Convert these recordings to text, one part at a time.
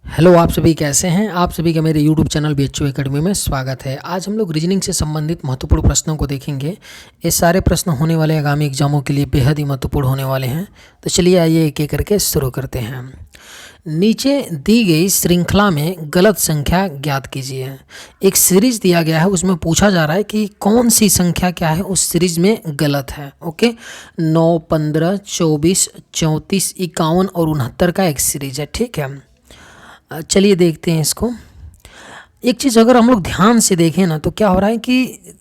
Hello, आप सभी कैसे हैं। आप सभी का मेरे यूट्यूब चैनल BHU एकेडमी में स्वागत है। आज हम लोग रीजनिंग से संबंधित महत्वपूर्ण प्रश्नों को देखेंगे। ये सारे प्रश्न होने वाले आगामी एग्जामों के लिए बेहद ही महत्वपूर्ण होने वाले हैं। तो चलिए आइए एक एक करके शुरू करते हैं। नीचे दी गई श्रृंखला में गलत संख्या ज्ञात कीजिए। एक सीरीज दिया गया है, उसमें पूछा जा रहा है कि कौन सी संख्या क्या है उस सीरीज में गलत है। ओके, 9, 15, 24, 34, 51 और 69 का एक सीरीज है। ठीक है, चलिए देखते हैं इसको। एक चीज़ अगर हम लोग ध्यान से देखें ना, तो क्या हो रहा है कि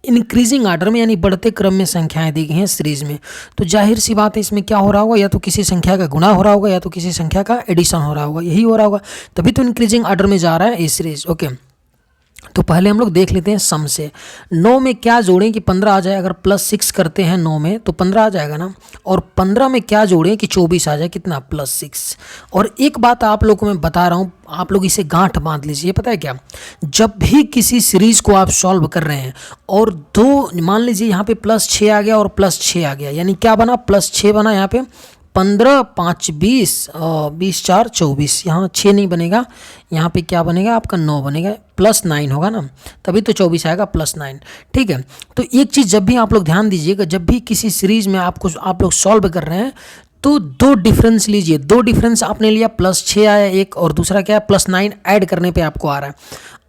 इंक्रीजिंग आर्डर में यानी बढ़ते क्रम में संख्याएं दी गई हैं सीरीज में। तो जाहिर सी बात है, इसमें क्या हो रहा होगा, या तो किसी संख्या का गुणा हो रहा होगा या तो किसी संख्या का एडिशन हो रहा होगा, यही हो रहा होगा, तभी तो इंक्रीजिंग आर्डर में जा रहा है ये सीरीज। ओके, तो पहले हम लोग देख लेते हैं सम से। 9 में क्या जोड़ें कि 15 आ जाए। अगर +6 करते हैं 9 में तो 15 आ जाएगा ना। और 15 में क्या जोड़ें कि 24 आ जाए, कितना, +6। और एक बात आप लोगों को मैं बता रहा हूँ, आप लोग इसे गांठ बांध लीजिए। पता है क्या, जब भी किसी सीरीज को आप सॉल्व कर रहे हैं और दो, मान लीजिए यहाँ पे +6 आ गया और +6 आ गया, यानी क्या बना, +6 बना यहाँ पे। 15, 5, 20, 20, 4, 24, यहाँ 6 नहीं बनेगा, यहाँ पे क्या बनेगा आपका 9 बनेगा, +9 होगा ना, तभी तो 24 आएगा, +9। ठीक है, तो एक चीज़ जब भी आप लोग ध्यान दीजिएगा, जब भी किसी सीरीज में आप लोग सॉल्व कर रहे हैं तो दो डिफरेंस लीजिए। दो डिफरेंस आपने लिया, +6 आया एक, और दूसरा क्या है, +9 ऐड करने पे आपको आ रहा है।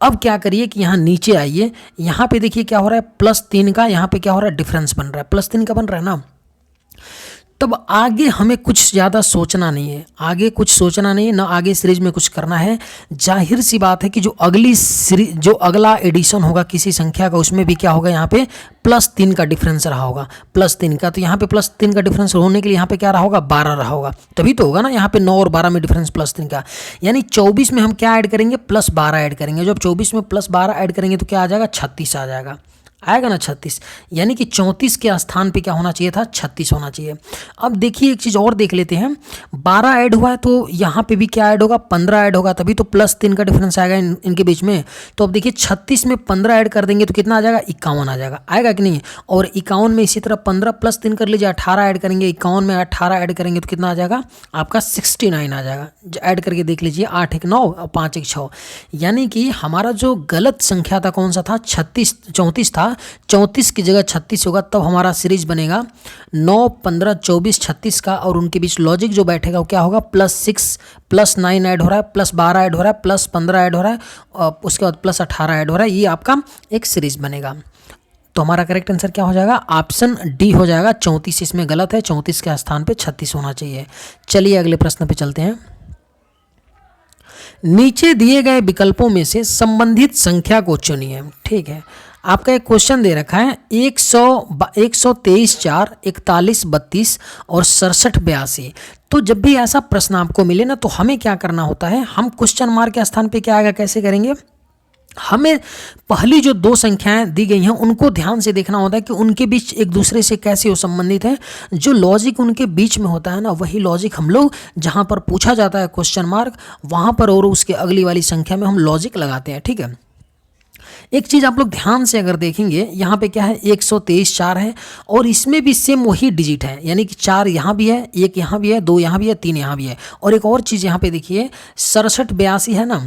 अब क्या करिए कि यहाँ नीचे आइए, यहाँ पे देखिए क्या हो रहा है, +3 का यहाँ पे क्या हो रहा है, डिफरेंस बन रहा है, +3 का बन रहा है ना। तब आगे हमें कुछ ज़्यादा सोचना नहीं है, आगे कुछ सोचना नहीं है ना, आगे सीरीज में कुछ करना है। जाहिर सी बात है कि जो अगली सीरीज, जो अगला एडिशन होगा किसी संख्या का, उसमें भी क्या होगा, यहाँ पे +3 का डिफरेंस रहा होगा, +3 का। तो यहाँ पे +3 का डिफरेंस होने के लिए यहाँ पे क्या रहा होगा, 12 रहा होगा, तभी तो होगा ना। यहाँ पे 9 और 12 में डिफरेंस +3 का, यानी 24 में हम क्या ऐड करेंगे, +12 ऐड करेंगे। जब 24 में +12 ऐड करेंगे तो क्या आ जाएगा, 36 आ जाएगा, आएगा ना 36। यानी कि 34 के स्थान पे क्या होना चाहिए था, 36 होना चाहिए। अब देखिए एक चीज़ और देख लेते हैं, 12 ऐड हुआ है तो यहाँ पे भी क्या ऐड होगा, 15 ऐड होगा, तभी तो +3 का डिफरेंस आएगा इनके बीच में। तो अब देखिए 36 में 15 ऐड कर देंगे तो कितना आ जाएगा, 51 आ जाएगा, आएगा कि नहीं। और 51 में इसी तरह 15 + 3 कर लीजिए, 18 ऐड करेंगे, 51 में 18 ऐड करेंगे तो कितना आ जाएगा आपका, 69 आ जाएगा। ऐड करके देख लीजिए, 8 1 9 और 5 1 6। यानी कि हमारा जो गलत संख्या था कौन सा था, 34 था। 34 की जगह 36 होगा, तब हमारा सीरीज बनेगा 9, 15, 24, 36 का। और उनके बीच लॉजिक जो बैठेगा वो क्या होगा, +6, +9 ऐड हो रहा है, +12 ऐड हो रहा है, +15 ऐड हो रहा है, और उसके बाद +18 ऐड हो रहा है। ये आपका एक सीरीज बनेगा। तो हमारा करेक्ट आंसर क्या हो जाएगा, ऑप्शन डी हो जाएगा। 34 इसमें गलत है, 34 के स्थान पे 36 होना चाहिए। चलिए अगले प्रश्न पे चलते हैं। नीचे दिए गए विकल्पों में से संबंधित संख्या को चुनिए। ठीक है, आपका एक क्वेश्चन दे रखा है, 123, 4, 41, 32 और 67, 82। तो जब भी ऐसा प्रश्न आपको मिले ना, तो हमें क्या करना होता है, हम क्वेश्चन मार्क के स्थान पे क्या आएगा, कैसे करेंगे, हमें पहली जो दो संख्याएं दी गई हैं उनको ध्यान से देखना होता है कि उनके बीच एक दूसरे से कैसे वो संबंधित है। जो लॉजिक उनके बीच में होता है ना, वही लॉजिक हम लोग जहां पर पूछा जाता है क्वेश्चन मार्क, वहां पर और उसके अगली वाली संख्या में हम लॉजिक लगाते हैं। ठीक है, एक चीज़ आप लोग ध्यान से अगर देखेंगे, यहाँ पे क्या है, 123, 4 है, और इसमें भी सेम वही डिजिट है, यानी कि 4 यहाँ भी है, 1 यहाँ भी है, 2 यहाँ भी है, 3 यहाँ भी है। और एक और चीज़ यहाँ पे देखिए, 67, 82 है ना,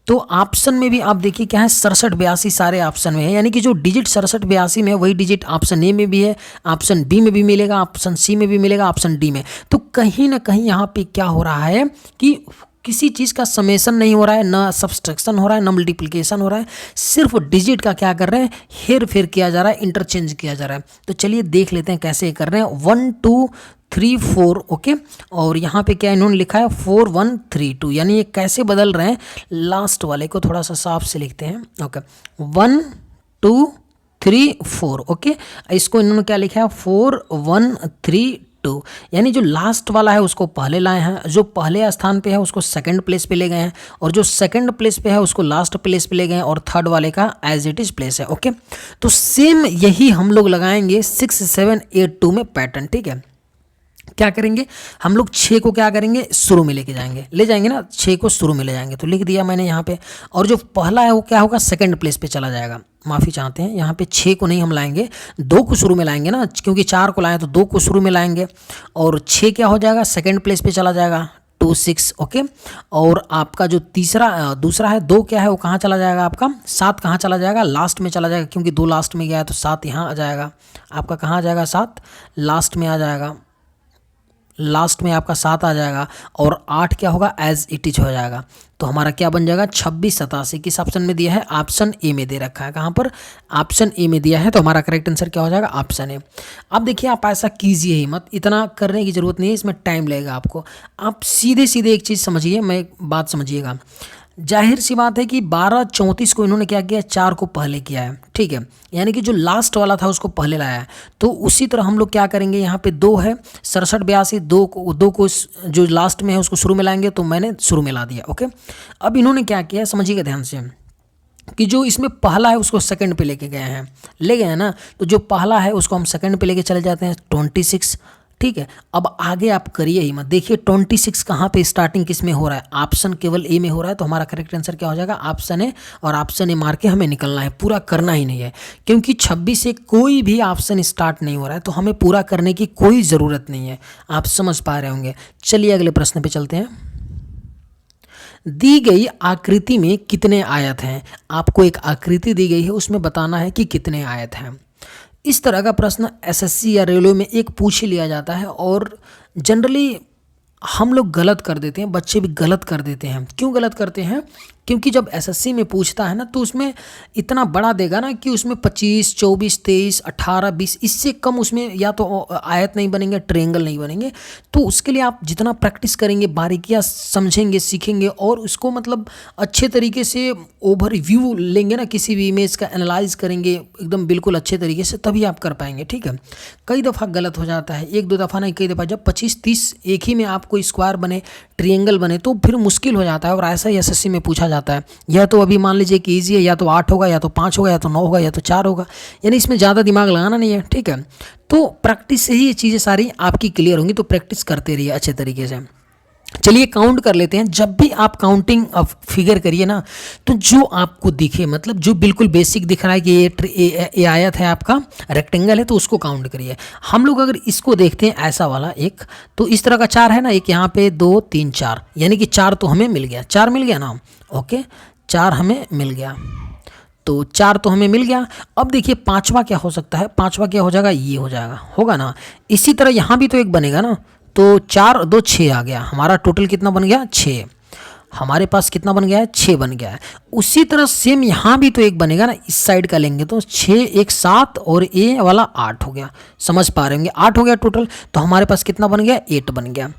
तो ऑप्शन में भी आप देखिए क्या है, 67, 82 सारे ऑप्शन में है, यानी कि जो डिजिट 67, 82 में है वही डिजिट ऑप्शन ए में भी है, ऑप्शन बी में भी मिलेगा, ऑप्शन सी में भी मिलेगा, ऑप्शन डी में। तो कहीं ना कहीं यहाँ पे क्या हो रहा है कि किसी चीज़ का समेशन नहीं हो रहा है, ना सब्सट्रैक्शन हो रहा है, ना मल्टीप्लिकेशन हो रहा है, सिर्फ डिजिट का क्या कर रहे हैं, हेर फेर किया जा रहा है, इंटरचेंज किया जा रहा है। तो चलिए देख लेते हैं कैसे कर रहे हैं। 1 2 3 4, ओके, और यहाँ पे क्या इन्होंने लिखा है, 4 1 3 2, यानी ये कैसे बदल रहे हैं। लास्ट वाले को थोड़ा सा साफ से लिखते हैं। ओके, 1 2 3 4, ओके, इसको इन्होंने क्या लिखा है, 4 1 3 2, यानी जो लास्ट वाला है उसको पहले लाए हैं, जो पहले स्थान पे है उसको सेकंड प्लेस पे ले गए हैं, और जो सेकंड प्लेस पे है उसको लास्ट प्लेस पे ले गए हैं, और थर्ड वाले का एज इट इज प्लेस है। ओके, तो सेम यही हम लोग लगाएंगे 6 7 8 2 में पैटर्न। ठीक है, क्या करेंगे हम लोग, 6 को क्या करेंगे, शुरू में लेके जाएंगे, ले जाएंगे ना, 6 को शुरू में ले जाएंगे, तो लिख दिया मैंने यहाँ पे। और जो पहला है वो क्या होगा, सेकंड प्लेस पे चला जाएगा, माफ़ी चाहते हैं, यहाँ पे 6 को नहीं हम लाएंगे, 2 को शुरू में लाएंगे ना, क्योंकि 4 को लाएं तो 2 को शुरू में लाएंगे, और 6 क्या हो जाएगा, सेकंड प्लेस पे चला जाएगा। 26। ओके, और आपका जो दूसरा है 2 क्या है, वो कहाँ चला जाएगा आपका, 7 कहाँ चला जाएगा, लास्ट में चला जाएगा, क्योंकि 2 लास्ट में गया है तो 7 यहाँ आ जाएगा आपका, कहाँ आ जाएगा 7 लास्ट में आ जाएगा, लास्ट में आपका 7 आ जाएगा। और 8 क्या होगा, एज इट इज हो जाएगा। तो हमारा क्या बन जाएगा 26 87। किस ऑप्शन में दिया है, ऑप्शन ए में दे रखा है। कहाँ पर, ऑप्शन ए में दिया है। तो हमारा करेक्ट आंसर क्या हो जाएगा, ऑप्शन ए। अब देखिए आप ऐसा कीजिए ही मत, इतना करने की ज़रूरत नहीं है, इसमें टाइम लगेगा आपको। आप सीधे सीधे एक चीज़ समझिए, मैं एक बात समझिएगा। जाहिर सी बात है कि 12 34 को इन्होंने क्या किया, 4 को पहले किया है, ठीक है, यानी कि जो लास्ट वाला था उसको पहले लाया है। तो उसी तरह हम लोग क्या करेंगे, यहाँ पे 2 है, 67 82, 2 को जो लास्ट में है उसको शुरू में लाएंगे, तो मैंने शुरू में ला दिया। ओके, अब इन्होंने क्या किया समझिएगा ध्यान से, कि जो इसमें पहला है उसको सेकंड पे लेके गए हैं, ले गए हैं ना, तो जो पहला है उसको हम सेकंड पे लेके चले जाते हैं 26, ठीक है। अब आगे आप करिए ही मत, देखिए 26 कहाँ पे स्टार्टिंग किस में हो रहा है, ऑप्शन केवल ए में हो रहा है। तो हमारा करेक्ट आंसर क्या हो जाएगा, ऑप्शन ए, और ऑप्शन ए मार के हमें निकलना है, पूरा करना ही नहीं है, क्योंकि 26 से कोई भी ऑप्शन स्टार्ट नहीं हो रहा है, तो हमें पूरा करने की कोई ज़रूरत नहीं है। आप समझ पा रहे होंगे। चलिए अगले प्रश्न पे चलते हैं। दी गई आकृति में कितने आयत हैं, आपको एक आकृति दी गई है, उसमें बताना है कि कितने आयत हैं। इस तरह का प्रश्न एसएससी या रेलवे में एक पूछ ही लिया जाता है, और जनरली हम लोग गलत कर देते हैं, बच्चे भी गलत कर देते हैं। क्यों गलत करते हैं, क्योंकि जब एसएससी में पूछता है ना, तो उसमें इतना बड़ा देगा ना कि उसमें 25 24 23 18 20, इससे कम उसमें या तो आयत नहीं बनेंगे, ट्रायंगल नहीं बनेंगे। तो उसके लिए आप जितना प्रैक्टिस करेंगे, बारीकियाँ समझेंगे, सीखेंगे, और उसको मतलब अच्छे तरीके से ओवरव्यू लेंगे ना, किसी भी इमेज का एनालाइज करेंगे एकदम बिल्कुल अच्छे तरीके से, तभी आप कर पाएंगे, ठीक है। कई दफ़ा गलत हो जाता है, 1 2 दफ़ा नहीं, कई दफ़ा जब 25 30 एक ही में आपको स्क्वायर बने, ट्रायंगल बने, तो फिर मुश्किल हो जाता है। और ऐसा ही एसएससी में पूछा जाता है, या तो अभी मान लीजिए कि ईजी है, या तो 8 होगा, या तो 5 होगा, या तो 9 होगा, या तो 4 होगा, यानी इसमें ज़्यादा दिमाग लगाना नहीं है, ठीक है। तो प्रैक्टिस से ही ये चीज़ें सारी आपकी क्लियर होंगी, तो प्रैक्टिस करते रहिए अच्छे तरीके से। चलिए काउंट कर लेते हैं। जब भी आप काउंटिंग फिगर करिए ना, तो जो आपको दिखे, मतलब जो बिल्कुल बेसिक दिख रहा है कि ये आयत है आपका, रेक्टेंगल है, तो उसको काउंट करिए। हम लोग अगर इसको देखते हैं ऐसा वाला एक, तो इस तरह का 4 है ना, एक यहाँ पे 2 3 4, यानी कि 4 तो हमें मिल गया, 4 मिल गया ना, ओके 4 हमें मिल गया, तो 4 तो हमें मिल गया। अब देखिए 5वां क्या हो सकता है, 5वां क्या हो जाएगा, ये हो जाएगा, होगा ना। इसी तरह यहाँ भी तो एक बनेगा ना, तो 4 और 2 6 आ गया, हमारा टोटल कितना बन गया 6, हमारे पास कितना बन गया है 6 बन गया है। उसी तरह सेम यहाँ भी तो एक बनेगा ना, इस साइड का लेंगे तो 6 1 7 और ए वाला 8 हो गया, समझ पा रहे होंगे, 8 हो गया टोटल। तो हमारे पास कितना बन गया 8 बन गया,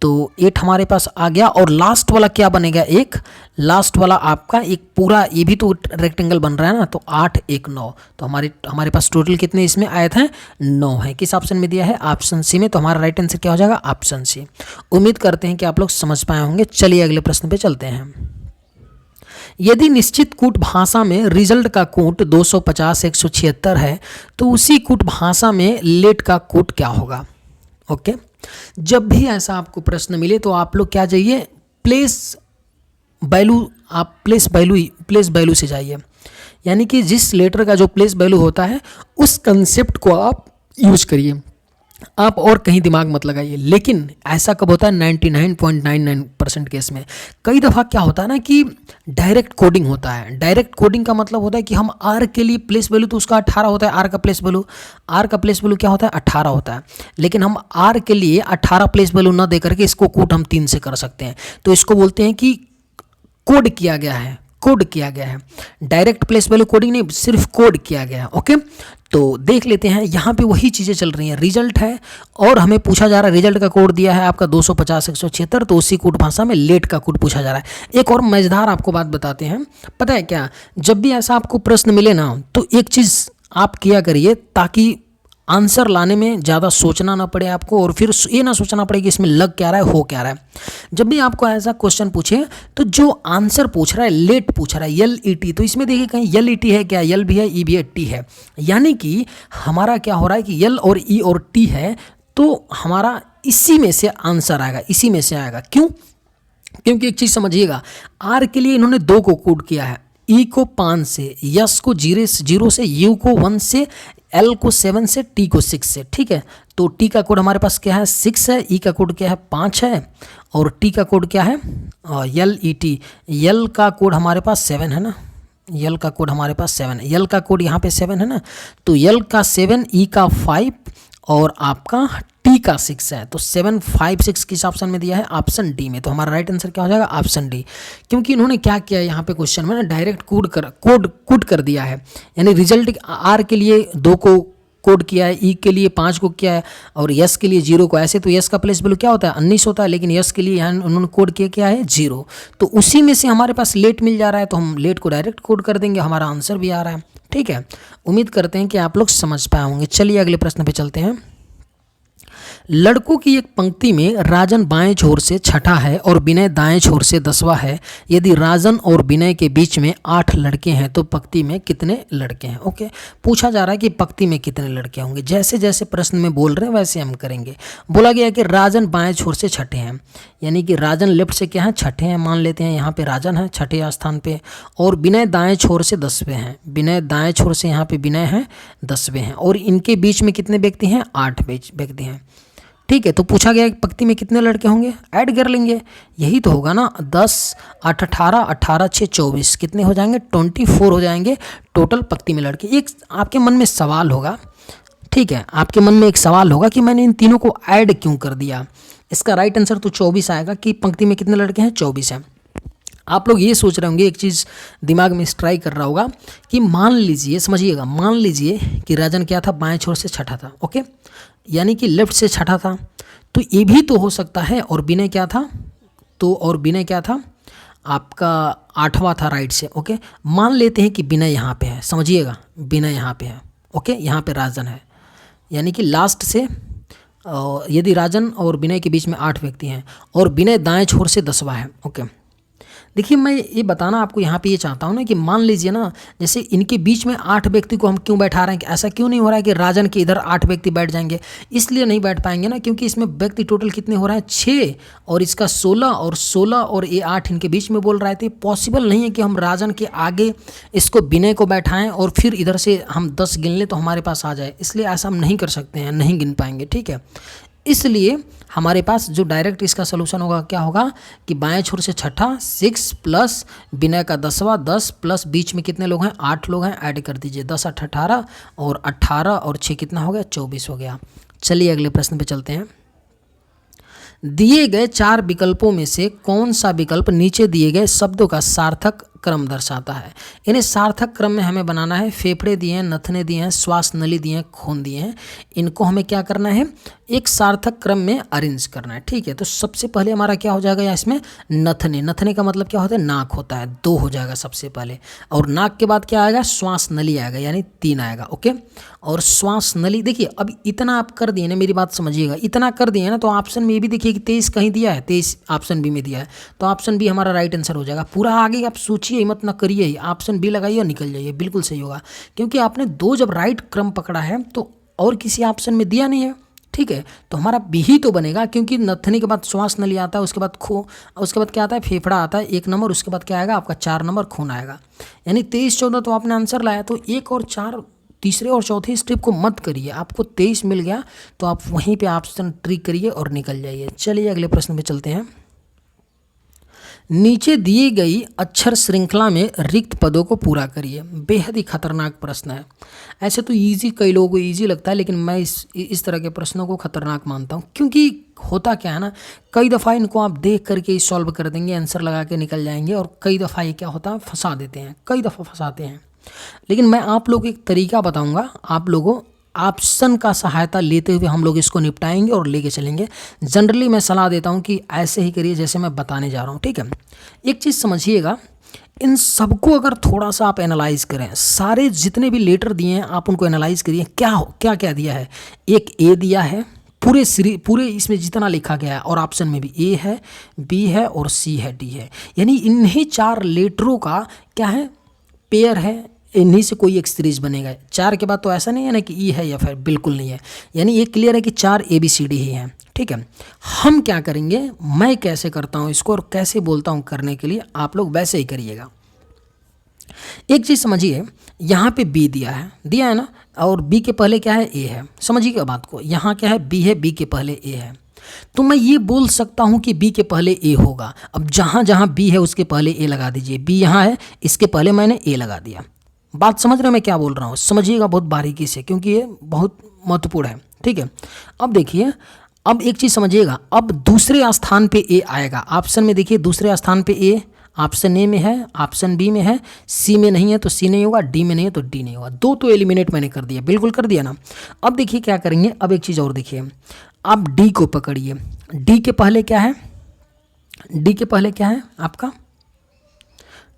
तो 8 हमारे पास आ गया। और लास्ट वाला क्या बनेगा, एक लास्ट वाला आपका एक पूरा, ये भी तो रेक्टेंगल बन रहा है ना, तो 8 1 9, तो हमारे पास टोटल कितने इसमें आयत हैं 9 है। किस ऑप्शन में दिया है, ऑप्शन सी में। तो हमारा राइट आंसर क्या हो जाएगा, ऑप्शन सी। उम्मीद करते हैं कि आप लोग समझ पाए होंगे। चलिए अगले प्रश्न पे चलते हैं। यदि निश्चित कूट भाषा में रिजल्ट का कूट 250 176 है, तो उसी कूट भाषा में लेट का कूट क्या होगा। ओके, जब भी ऐसा आपको प्रश्न मिले तो आप लोग क्या जाइए, प्लेस वैल्यू, आप प्लेस वैल्यू से जाइए, यानी कि जिस लेटर का जो प्लेस वैल्यू होता है उस कंसेप्ट को आप यूज करिए, आप और कहीं दिमाग मत लगाइए। लेकिन ऐसा कब होता है, 99.99% केस में। कई दफ़ा क्या होता है ना कि डायरेक्ट कोडिंग होता है। डायरेक्ट कोडिंग का मतलब होता है कि हम आर के लिए प्लेस वैल्यू तो उसका 18 होता है, आर का प्लेस वैल्यू क्या होता है 18 होता है, लेकिन हम आर के लिए 18 प्लेस वैल्यू ना दे करके इसको कूट हम 3 से कर सकते हैं। तो इसको बोलते हैं कि कोड किया गया है, डायरेक्ट प्लेस वैल्यू कोडिंग नहीं, सिर्फ कोड किया गया है। ओके, तो देख लेते हैं, यहाँ पे वही चीज़ें चल रही हैं। रिजल्ट है और हमें पूछा जा रहा है, रिजल्ट का कोड दिया है आपका 250 176, तो उसी कोड भाषा में लेट का कोड पूछा जा रहा है। एक और मज़ेदार आपको बात बताते हैं, पता है क्या, जब भी ऐसा आपको प्रश्न मिले ना, तो एक चीज़ आप किया करिए, ताकि आंसर लाने में ज़्यादा सोचना ना पड़े आपको, और फिर ये ना सोचना पड़े कि इसमें लग क्या रहा है, हो क्या रहा है। जब भी आपको ऐसा क्वेश्चन पूछे, तो जो आंसर पूछ रहा है लेट पूछ रहा है, LET, तो इसमें देखिए कहीं LET है क्या, L भी है, E भी है, T है, यानी कि हमारा क्या हो रहा है कि L और E और T है, तो हमारा इसी में से आंसर आएगा, इसी में से आएगा। क्यों, क्योंकि एक चीज़ समझिएगा, R के लिए इन्होंने 2 को कोड किया है, E को 5 से, S को 0 से, U को 1 से, L को 7 से, T को 6 से, ठीक है। तो T का कोड हमारे पास क्या है 6 है, E का कोड क्या है 5 है और T का कोड क्या है LET। L का कोड हमारे पास 7 है ना, L का कोड हमारे पास 7 है, L का कोड यहाँ पे 7 है ना, तो L का 7, E का 5 और आपका T का 6 है। तो 7, 5, 6 किस ऑप्शन में दिया है, ऑप्शन डी में। तो हमारा राइट आंसर क्या हो जाएगा, ऑप्शन डी। क्योंकि इन्होंने क्या किया है यहाँ पे क्वेश्चन में ना, डायरेक्ट कोड कर दिया है। यानी रिजल्ट आर के लिए 2 को कोड किया है, ई के लिए 5 को किया है और यस के लिए 0 को। ऐसे तो यस का प्लेस वैल्यू क्या होता है 19 होता है, लेकिन यस के लिए यहाँ उन्होंने कोड किया क्या है 0। तो उसी में से हमारे पास लेट मिल जा रहा है, तो हम लेट को डायरेक्ट कोड कर देंगे, हमारा आंसर भी आ रहा है। ठीक है, उम्मीद करते हैं कि आप लोग समझ पाए होंगे। चलिए अगले प्रश्न पे चलते हैं। लड़कों की एक पंक्ति में राजन बाएं छोर से छठा है और विनय दाएं छोर से 10वां है। यदि राजन और विनय के बीच में 8 लड़के हैं तो पंक्ति में कितने लड़के हैं। ओके, पूछा जा रहा है कि पंक्ति में कितने लड़के होंगे। जैसे जैसे प्रश्न में बोल रहे हैं वैसे हम करेंगे। बोला गया है कि राजन बाएं छोर से छठे हैं, यानी कि राजन लेफ्ट से क्या है छठे हैं, मान लेते हैं यहाँ पे राजन है छठे स्थान पे, और विनय दाएं छोर से 10वें हैं। विनय दाएं छोर से यहाँ पे विनय है 10वें हैं, और इनके बीच में कितने व्यक्ति हैं 8 व्यक्ति हैं। ठीक है, तो पूछा गया कि पंक्ति में कितने लड़के होंगे, ऐड कर लेंगे, यही तो होगा ना। 10, 8, 18, 18, 6, 24, कितने हो जाएंगे 24 हो जाएंगे टोटल पंक्ति में लड़के। एक आपके मन में सवाल होगा, ठीक है, आपके मन में एक सवाल होगा कि मैंने इन तीनों को ऐड क्यों कर दिया। इसका राइट आंसर तो 24 आएगा कि पंक्ति में कितने लड़के हैं 24 हैं। आप लोग ये सोच रहे होंगे, एक चीज़ दिमाग में स्ट्राइक कर रहा होगा कि मान लीजिए, समझिएगा, मान लीजिए कि राजन क्या था बाएं छोर से छठा था, ओके, यानी कि लेफ्ट से छठा था, तो ये भी तो हो सकता है। और विनय क्या था, तो और विनय क्या था आपका 8वां था राइट से। ओके, मान लेते हैं कि विनय यहाँ पे है, समझिएगा विनय यहाँ पे है, ओके, यहाँ पे राजन है, यानी कि लास्ट से यदि राजन और विनय के बीच में 8 व्यक्ति हैं और विनय दाएं छोर से 10वां है। ओके, देखिए मैं ये बताना आपको यहाँ पे ये चाहता हूँ ना कि मान लीजिए ना, जैसे इनके बीच में 8 व्यक्ति को हम क्यों बैठा रहे हैं, कि ऐसा क्यों नहीं हो रहा है कि राजन के इधर 8 व्यक्ति बैठ जाएंगे। इसलिए नहीं बैठ पाएंगे ना, क्योंकि इसमें व्यक्ति टोटल कितने हो रहे हैं 6 और इसका 16 और ये 8 इनके बीच में बोल रहे थे। पॉसिबल नहीं है कि हम राजन के आगे इसको विनय को बैठाएं और फिर इधर से हम 10 गिन लें तो हमारे पास आ जाए, इसलिए ऐसा हम नहीं कर सकते हैं, नहीं गिन पाएंगे। ठीक है, इसलिए हमारे पास जो डायरेक्ट इसका सोल्यूशन होगा क्या होगा कि बाएं छोर से छठा 6 प्लस विनय का 10वां 10 प्लस बीच में कितने लोग हैं 8 लोग हैं, ऐड कर दीजिए 10, 8, 18 और 18 और 6 कितना हो गया 24 हो गया। चलिए अगले प्रश्न पे चलते हैं। दिए गए 4 विकल्पों में से कौन सा विकल्प नीचे दिए गए शब्दों का सार्थक क्रम दर्शाता है। इन्हें सार्थक क्रम में हमें बनाना है। फेफड़े दिए हैं, नथने दिए हैं, श्वास नली दिए हैं, खून दिए हैं, इनको हमें क्या करना है एक सार्थक क्रम में अरेंज करना है। ठीक है, तो सबसे पहले हमारा क्या हो जाएगा या इसमें नथने, नथने का मतलब क्या होता है नाक होता है, 2 हो जाएगा सबसे पहले, और नाक के बाद क्या आएगा श्वास नली आएगा, यानी 3 आएगा। ओके, और श्वास नली देखिए अब इतना आप कर दिए ना, मेरी बात समझिएगा, इतना कर दिए ना, तो ऑप्शन में भी देखिए कि 23 कहीं दिया है, 23 ऑप्शन बी में दिया है, तो ऑप्शन बी हमारा राइट आंसर हो जाएगा। पूरा आगे आप सोचिए हिम्मत ना करिए ही, ऑप्शन बी लगाइए और निकल जाइए, बिल्कुल सही होगा। क्योंकि आपने 2 जब राइट क्रम पकड़ा है तो और किसी ऑप्शन में दिया नहीं है। ठीक है, तो हमारा बी ही तो बनेगा, क्योंकि नथने के बाद श्वास नली आता है, उसके बाद उसके बाद क्या आता है फेफड़ा आता है 1 नंबर, उसके बाद क्या आएगा आपका 4 नंबर खून आएगा, यानी 23, 14 तो आपने आंसर लाया। तो 1 और 4 तीसरे और चौथे स्टेप को मत करिए, आपको 23 मिल गया तो आप वहीं पे ऑप्शन ट्रिक करिए और निकल जाइए। चलिए अगले प्रश्न पे चलते हैं। नीचे दिए गई अक्षर श्रृंखला में रिक्त पदों को पूरा करिए। बेहद ही खतरनाक प्रश्न है। ऐसे तो इजी, कई लोगों को इजी लगता है, लेकिन मैं इस तरह के प्रश्नों को खतरनाक मानता हूँ। क्योंकि होता क्या है ना, कई दफ़ा इनको आप देख करके सॉल्व कर देंगे, आंसर लगा के निकल जाएंगे, और कई दफ़ा ये क्या होता है फंसा देते हैं, कई दफ़ा फंसाते हैं। लेकिन मैं आप लोग एक तरीका बताऊँगा, आप लोगों ऑप्शन का सहायता लेते हुए हम लोग इसको निपटाएंगे और लेके चलेंगे। जनरली मैं सलाह देता हूं कि ऐसे ही करिए जैसे मैं बताने जा रहा हूं। ठीक है, एक चीज़ समझिएगा, इन सबको अगर थोड़ा सा आप एनालाइज करें, सारे जितने भी लेटर दिए हैं आप उनको एनालाइज करिए, क्या क्या दिया है। एक ए दिया है, पूरे इसमें जितना लिखा गया है, और ऑप्शन में भी ए है, बी है और सी है, डी है, यानी इन्हीं 4 लेटरों का क्या है पेयर है, इन्हीं से कोई एक सीरीज बनेगा। 4 के बाद तो ऐसा नहीं है ना कि ई है या फिर बिल्कुल नहीं है, यानी ये क्लियर है कि 4 ABCD ही हैं। ठीक है, हम क्या करेंगे, मैं कैसे करता हूँ इसको और कैसे बोलता हूँ करने के लिए, आप लोग वैसे ही करिएगा। एक चीज़ समझिए, यहाँ पे बी दिया है ना, और बी के पहले क्या है, ए है। समझिएगा बात को, यहाँ क्या है, बी है, बी के पहले ए है, तो मैं ये बोल सकता हूँ कि बी के पहले ए होगा। अब जहाँ जहाँ बी है उसके पहले ए लगा दीजिए। बी यहाँ है, इसके पहले मैंने ए लगा दिया। बात समझ रहे हैं मैं क्या बोल रहा हूँ? समझिएगा बहुत बारीकी से, क्योंकि ये बहुत महत्वपूर्ण है। ठीक है, अब देखिए, अब एक चीज़ समझिएगा, अब दूसरे स्थान पे ए आएगा। ऑप्शन में देखिए दूसरे स्थान पे ए, ऑप्शन ए में है, ऑप्शन बी में है, सी में नहीं है तो सी नहीं होगा, डी में नहीं है तो डी नहीं होगा। दो तो एलिमिनेट मैंने कर दिया, बिल्कुल कर दिया ना। अब देखिए क्या करेंगे, अब एक चीज़ और देखिए, आप डी को पकड़िए। डी के पहले क्या है, डी के पहले क्या है आपका,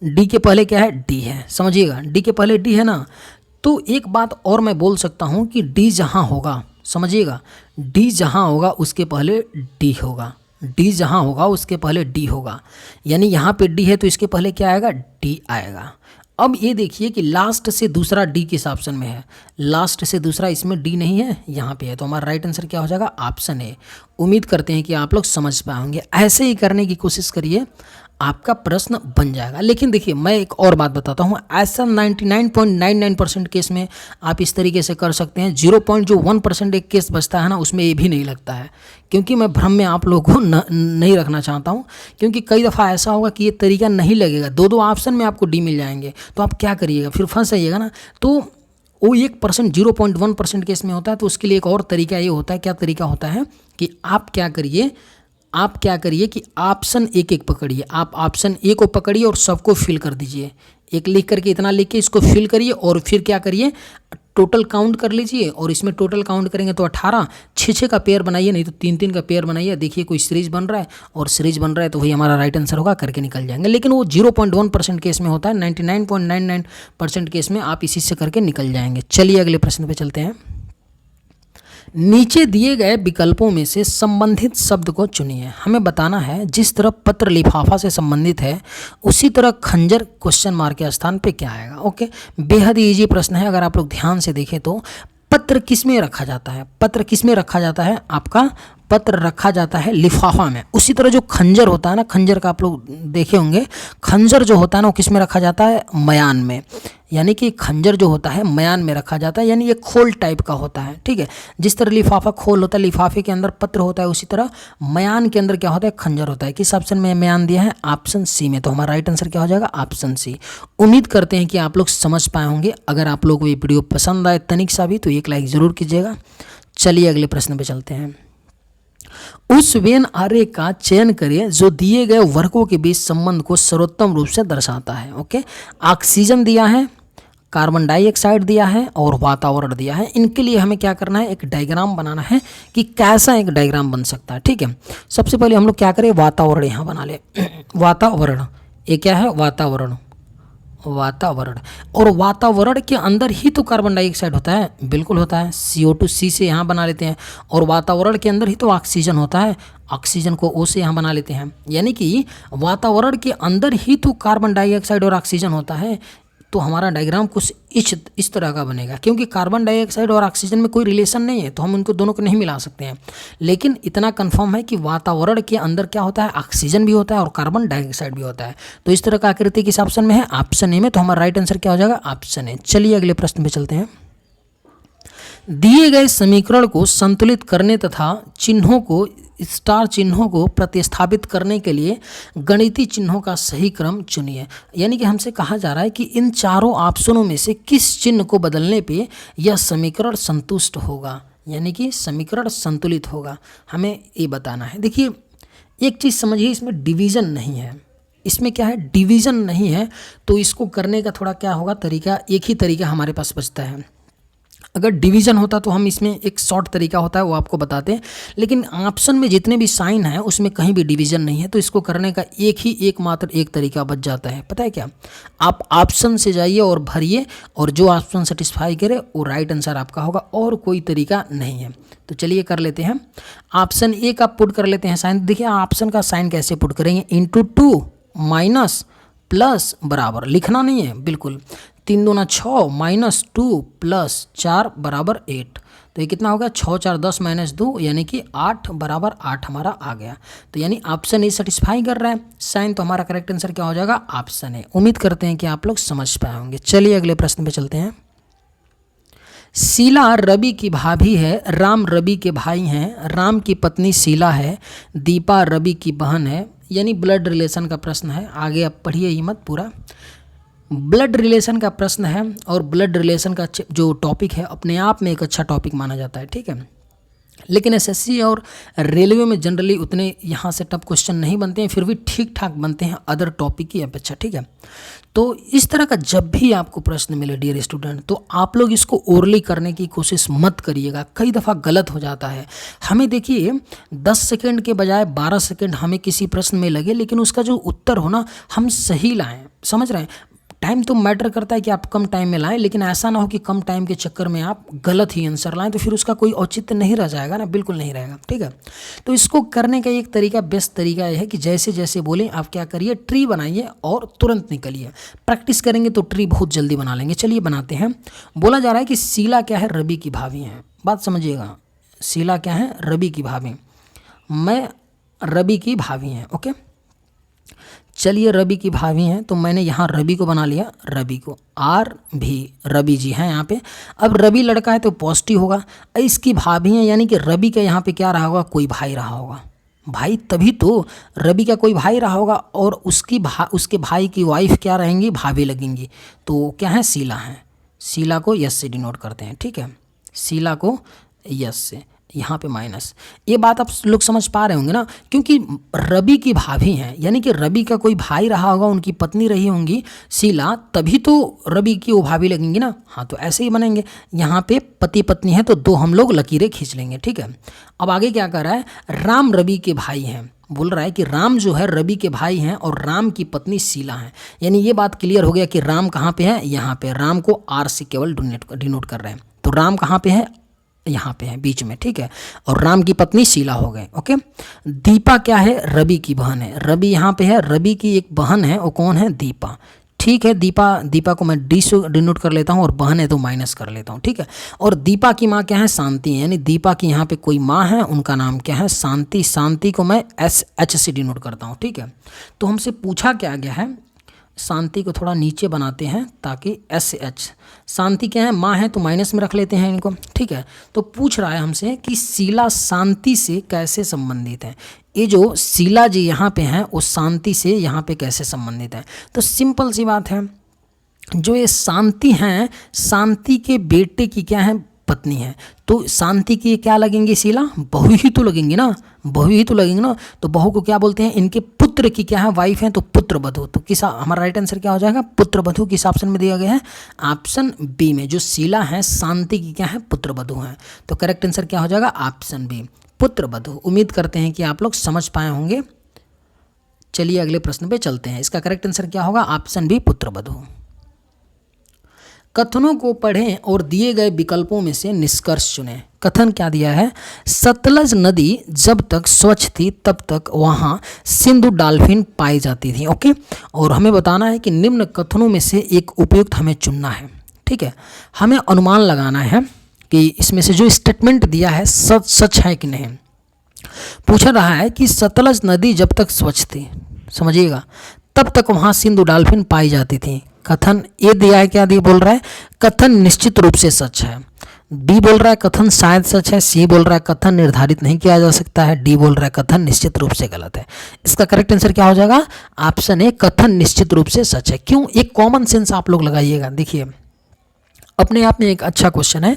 डी के पहले क्या है, डी है। समझिएगा, डी के पहले डी है ना। तो एक बात और मैं बोल सकता हूँ कि डी जहाँ होगा, समझिएगा, डी जहाँ होगा उसके पहले डी होगा, डी जहाँ होगा उसके पहले डी होगा। यानी यहाँ पे डी है तो इसके पहले क्या आएगा, डी आएगा। अब ये देखिए कि लास्ट से दूसरा डी किस ऑप्शन में है, लास्ट से दूसरा इसमें डी नहीं है, यहाँ पे है, तो हमारा राइट आंसर क्या हो जाएगा, ऑप्शन ए। उम्मीद करते हैं कि आप लोग समझ पाए होंगे। ऐसे ही करने की कोशिश करिए, आपका प्रश्न बन जाएगा। लेकिन देखिए मैं एक और बात बताता हूँ, ऐसा 99.99% केस में आप इस तरीके से कर सकते हैं। 0.1% एक केस बचता है ना, उसमें ये भी नहीं लगता है, क्योंकि मैं भ्रम में आप लोगों को नहीं रखना चाहता हूँ। क्योंकि कई दफ़ा ऐसा होगा कि ये तरीका नहीं लगेगा, दो ऑप्शन में आपको डी मिल जाएंगे, तो आप क्या करिएगा, फिर फंस जाइएगा ना। तो वो 1%, 0.1% केस में होता है, तो उसके लिए एक और तरीका ये होता है। क्या तरीका होता है कि आप क्या करिए कि ऑप्शन एक पकड़िए। आप ऑप्शन ए को पकड़िए और सबको फिल कर दीजिए। एक लिख करके, इतना लिख के इसको फिल करिए, और फिर क्या करिए, टोटल काउंट कर लीजिए। और इसमें टोटल काउंट करेंगे तो 18, 6 का पेयर बनाइए, नहीं तो 3 का पेयर बनाइए। देखिए कोई सीरीज बन रहा है, और सीरीज बन रहा है तो वही हमारा राइट आंसर होगा, करके निकल जाएंगे। लेकिन वो 0.1% केस में होता है, 99.99% केस में आप इसी से करके निकल जाएंगे। चलिए अगले प्रश्न पे चलते हैं। नीचे दिए गए विकल्पों में से संबंधित शब्द को चुनिए। हमें बताना है जिस तरह पत्र लिफाफा से संबंधित है उसी तरह खंजर क्वेश्चन मार्क के स्थान पे क्या आएगा। ओके, बेहद इजी प्रश्न है। अगर आप लोग ध्यान से देखें तो पत्र किस में रखा जाता है, पत्र किस में रखा जाता है, आपका पत्र रखा जाता है लिफाफा में। उसी तरह जो खंजर होता है ना, खंजर का आप लोग देखे होंगे, खंजर जो होता है ना वो किस में रखा जाता है, मयान में। यानी कि खंजर जो होता है मयान में रखा जाता है, यानी ये खोल टाइप का होता है। ठीक है, जिस तरह लिफाफा खोल होता है, लिफाफे के अंदर पत्र होता है, उसी तरह मयान के अंदर क्या होता है, खंजर होता है। किस ऑप्शन में मयान दिया है, ऑप्शन सी में। तो हमारा राइट आंसर क्या हो जाएगा, ऑप्शन सी। उम्मीद करते हैं कि आप लोग समझ पाए होंगे। अगर आप लोग को ये वीडियो पसंद आए तनिक सा भी, तो एक लाइक ज़रूर कीजिएगा। चलिए अगले प्रश्न पे चलते हैं। उस वेन आरेख का चयन करें जो दिए गए वर्गों के बीच संबंध को सर्वोत्तम रूप से दर्शाता है। ओके, ऑक्सीजन दिया है, कार्बन डाइऑक्साइड दिया है और वातावरण दिया है। इनके लिए हमें क्या करना है, एक डायग्राम बनाना है कि कैसा एक डायग्राम बन सकता है। ठीक है, सबसे पहले हम लोग क्या करें, वातावरण यहाँ बना ले। वातावरण, ये क्या है, वातावरण, वातावरण। और वातावरण के अंदर ही तो कार्बन डाइऑक्साइड होता है, बिल्कुल होता है। CO2 C से यहाँ बना लेते हैं। और वातावरण के अंदर ही तो ऑक्सीजन होता है, ऑक्सीजन को O से यहाँ बना लेते हैं। यानी कि वातावरण के अंदर ही तो कार्बन डाइऑक्साइड और ऑक्सीजन होता है। तो हमारा डायग्राम कुछ इस तरह का बनेगा। क्योंकि कार्बन डाइऑक्साइड और ऑक्सीजन में कोई रिलेशन नहीं है, तो हम उनको दोनों को नहीं मिला सकते हैं। लेकिन इतना कंफर्म है कि वातावरण के अंदर क्या होता है, ऑक्सीजन भी होता है और कार्बन डाइऑक्साइड भी होता है। तो इस तरह का आकृति किस ऑप्शन में है, ऑप्शन ए में। तो हमारा राइट आंसर क्या हो जाएगा, ऑप्शन ए। चलिए अगले प्रश्न पे चलते हैं। दिए गए समीकरण को संतुलित करने तथा चिन्हों को, स्टार चिन्हों को प्रतिस्थापित करने के लिए गणितीय चिन्हों का सही क्रम चुनिए। यानी कि हमसे कहा जा रहा है कि इन चारों ऑप्शनों में से किस चिन्ह को बदलने पे यह समीकरण संतुष्ट होगा, यानी कि समीकरण संतुलित होगा, हमें ये बताना है। देखिए एक चीज़ समझिए, इसमें डिवीज़न नहीं है, इसमें क्या है, डिवीज़न नहीं है। तो इसको करने का थोड़ा क्या होगा तरीका, एक ही तरीका हमारे पास बचता है। अगर डिवीज़न होता तो हम इसमें एक शॉर्ट तरीका होता है वो आपको बताते हैं। लेकिन ऑप्शन में जितने भी साइन हैं उसमें कहीं भी डिवीज़न नहीं है। तो इसको करने का एकमात्र एक तरीका बच जाता है। पता है क्या, आप ऑप्शन से जाइए और भरिए, और जो ऑप्शन सेटिस्फाई करे वो राइट आंसर आपका होगा, और कोई तरीका नहीं है। तो चलिए कर लेते हैं। ऑप्शन ए का पुट कर लेते हैं साइन। देखिए ऑप्शन का साइन कैसे पुट करेंगे, *2 माइनस प्लस बराबर, लिखना नहीं है बिल्कुल। 3 दूना 6 माइनस 2 प्लस 4 बराबर 8। तो ये कितना होगा, 6 4 10 माइनस 2 यानी कि 8 बराबर 8 हमारा आ गया। तो यानी ऑप्शन ए सेटिस्फाई कर रहा है साइन। तो हमारा करेक्ट आंसर क्या हो जाएगा, ऑप्शन ए। उम्मीद करते हैं कि आप लोग समझ पाए होंगे। चलिए अगले प्रश्न पे चलते हैं। शीला रवि की भाभी है, राम रवि के भाई हैं, राम की पत्नी शीला है, दीपा रवि की बहन है। यानी ब्लड रिलेशन का प्रश्न है। आगे आप पढ़िए ही मत, पूरा ब्लड रिलेशन का प्रश्न है। और ब्लड रिलेशन का जो टॉपिक है अपने आप में एक अच्छा टॉपिक माना जाता है, ठीक है। लेकिन एसएससी और रेलवे में जनरली उतने यहाँ से टफ क्वेश्चन नहीं बनते हैं, फिर भी ठीक ठाक बनते हैं अदर टॉपिक की अपेक्षा, ठीक है। तो इस तरह का जब भी आपको प्रश्न मिले डियर स्टूडेंट, तो आप लोग इसको ओरली करने की कोशिश मत करिएगा। कई दफ़ा गलत हो जाता है। हमें देखिए 10 सेकंड के बजाय 12 सेकंड हमें किसी प्रश्न में लगे, लेकिन उसका जो उत्तर हो ना हम सही लाएं। समझ रहे हैं, टाइम तो मैटर करता है कि आप कम टाइम में लाएं, लेकिन ऐसा ना हो कि कम टाइम के चक्कर में आप गलत ही आंसर लाएं, तो फिर उसका कोई औचित्य नहीं रह जाएगा ना, बिल्कुल नहीं रहेगा, ठीक है। तो इसको करने का एक तरीका, बेस्ट तरीका यह है कि जैसे जैसे बोलें आप क्या करिए, ट्री बनाइए और तुरंत निकलिए। प्रैक्टिस करेंगे तो ट्री बहुत जल्दी बना लेंगे। चलिए बनाते हैं। बोला जा रहा है कि शीला क्या है, रवि की भाभी है। बात समझिएगा, शीला क्या है, रवि की भाभी, मैं रवि की भाभी हैं, ओके। चलिए रवि की भाभी हैं, तो मैंने यहाँ रवि को बना लिया, रवि को आर भी, रवि जी हैं यहाँ पे। अब रवि लड़का है तो पॉजिटिव होगा। इसकी भाभी हैं यानी कि रवि का यहाँ पे क्या रहा होगा, कोई भाई रहा होगा। भाई तभी तो रवि का कोई भाई रहा होगा, और उसके भाई की वाइफ क्या रहेंगी, भाभी लगेंगी। तो क्या है, शीला है। शीला को यस से डिनोट करते हैं, ठीक है। शीला को यस से, यहाँ पे माइनस। ये बात आप लोग समझ पा रहे होंगे ना, क्योंकि रवि की भाभी हैं यानी कि रवि का कोई भाई रहा होगा, उनकी पत्नी रही होंगी शीला, तभी तो रवि की वो भाभी लगेंगी ना। हाँ, तो ऐसे ही बनेंगे। यहाँ पे पति पत्नी है तो दो हम लोग लकीरें खींच लेंगे, ठीक है। अब आगे क्या कर रहा है, राम रवि के भाई हैं। बोल रहा है कि राम जो है रवि के भाई हैं और राम की पत्नी शीला है। यानी ये बात क्लियर हो गया कि राम कहाँ पे है, यहाँ पे। राम को आर से केवल डिनोट कर रहे हैं, तो राम कहाँ पे है, यहाँ पे है बीच में, ठीक है। और राम की पत्नी शीला हो गए, ओके। दीपा क्या है, रवि की बहन है। रवि यहाँ पे है, रवि की एक बहन है, वो कौन है, दीपा, ठीक है। दीपा को मैं डी से डिनोट कर लेता हूँ, और बहन है तो माइनस कर लेता हूँ, ठीक है। और दीपा की माँ क्या है, शांति, यानी दीपा की यहाँ पे कोई माँ है, उनका नाम क्या है, शांति। शांति को मैं एच से डिनोट करता हूँ, ठीक है। तो हमसे पूछा क्या गया है, शांति को थोड़ा नीचे बनाते हैं ताकि SH, शांति क्या है, माँ है तो माइनस में रख लेते हैं इनको, ठीक है। तो पूछ रहा है हमसे कि शीला शांति से कैसे संबंधित है। ये जो शीला जी यहाँ पे हैं वो शांति से यहाँ पे कैसे संबंधित है। तो सिंपल सी बात है, जो ये शांति हैं, शांति के बेटे की क्या है, पत्नी है। तो शांति की क्या लगेंगी, शीला, बहू ही तो लगेंगी ना, बहू ही तो लगेंगी ना। तो बहू को क्या बोलते हैं, इनके पुत्र की क्या है, वाइफ है, तो पुत्र वधू। तो किस, हमारा राइट आंसर क्या हो जाएगा, पुत्र वधू। किस ऑप्शन में दिया गया है, ऑप्शन बी में। जो शीला है शांति की क्या है, पुत्र वधू है। तो करेक्ट आंसर क्या हो जाएगा, ऑप्शन बी, पुत्र वधू। उम्मीद करते हैं कि आप लोग समझ पाए होंगे। चलिए अगले प्रश्न पे चलते हैं। इसका करेक्ट आंसर क्या होगा, ऑप्शन बी, पुत्र वधू। कथनों को पढ़ें और दिए गए विकल्पों में से निष्कर्ष चुनें। कथन क्या दिया है, सतलज नदी जब तक स्वच्छ थी तब तक वहाँ सिंधु डॉल्फिन पाई जाती थी, ओके। और हमें बताना है कि निम्न कथनों में से एक उपयुक्त हमें चुनना है, ठीक है। हमें अनुमान लगाना है कि इसमें से जो स्टेटमेंट दिया है सच है कि नहीं। पूछ रहा है कि सतलज नदी जब तक स्वच्छ थी, समझिएगा, तब तक वहाँ सिंधु डॉल्फिन पाई जाती थी। कथन ए दिया है, क्या दिया, बोल रहा है कथन निश्चित रूप से सच है। बी बोल रहा है कथन शायद सच है। सी बोल रहा है कथन निर्धारित नहीं किया जा सकता है। डी बोल रहा है कथन निश्चित रूप से गलत है। इसका करेक्ट आंसर क्या हो जाएगा, ऑप्शन ए, कथन निश्चित रूप से सच है। क्यों, एक कॉमन सेंस आप लोग लगाइएगा। देखिए अपने आप में एक अच्छा क्वेश्चन है,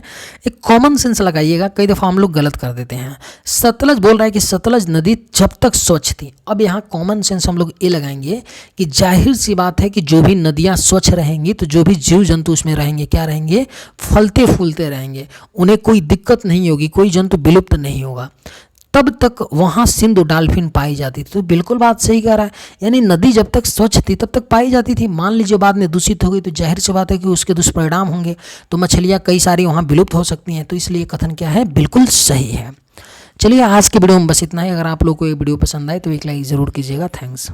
एक कॉमन सेंस लगाइएगा। कई दफ़ा हम लोग गलत कर देते हैं। सतलज बोल रहा है कि सतलज नदी जब तक स्वच्छ थी। अब यहाँ कॉमन सेंस हम लोग ये लगाएंगे कि जाहिर सी बात है कि जो भी नदियाँ स्वच्छ रहेंगी तो जो भी जीव जंतु उसमें रहेंगे क्या रहेंगे, फलते फूलते रहेंगे, उन्हें कोई दिक्कत नहीं होगी, कोई जंतु विलुप्त नहीं होगा। तब तक वहाँ सिंधु डॉल्फिन पाई जाती थी। तो बिल्कुल बात सही कह रहा है, यानी नदी जब तक स्वच्छ थी तब तक पाई जाती थी। मान लीजिए बाद में दूषित हो गई तो जाहिर सी बात है कि उसके दुष्परिणाम होंगे, तो मछलियाँ कई सारी वहाँ विलुप्त हो सकती हैं। तो इसलिए कथन क्या है, बिल्कुल सही है। चलिए आज की वीडियो में बस इतना ही। अगर आप लोग को ये वीडियो पसंद आए तो एक लाइक ज़रूर कीजिएगा। थैंक्स।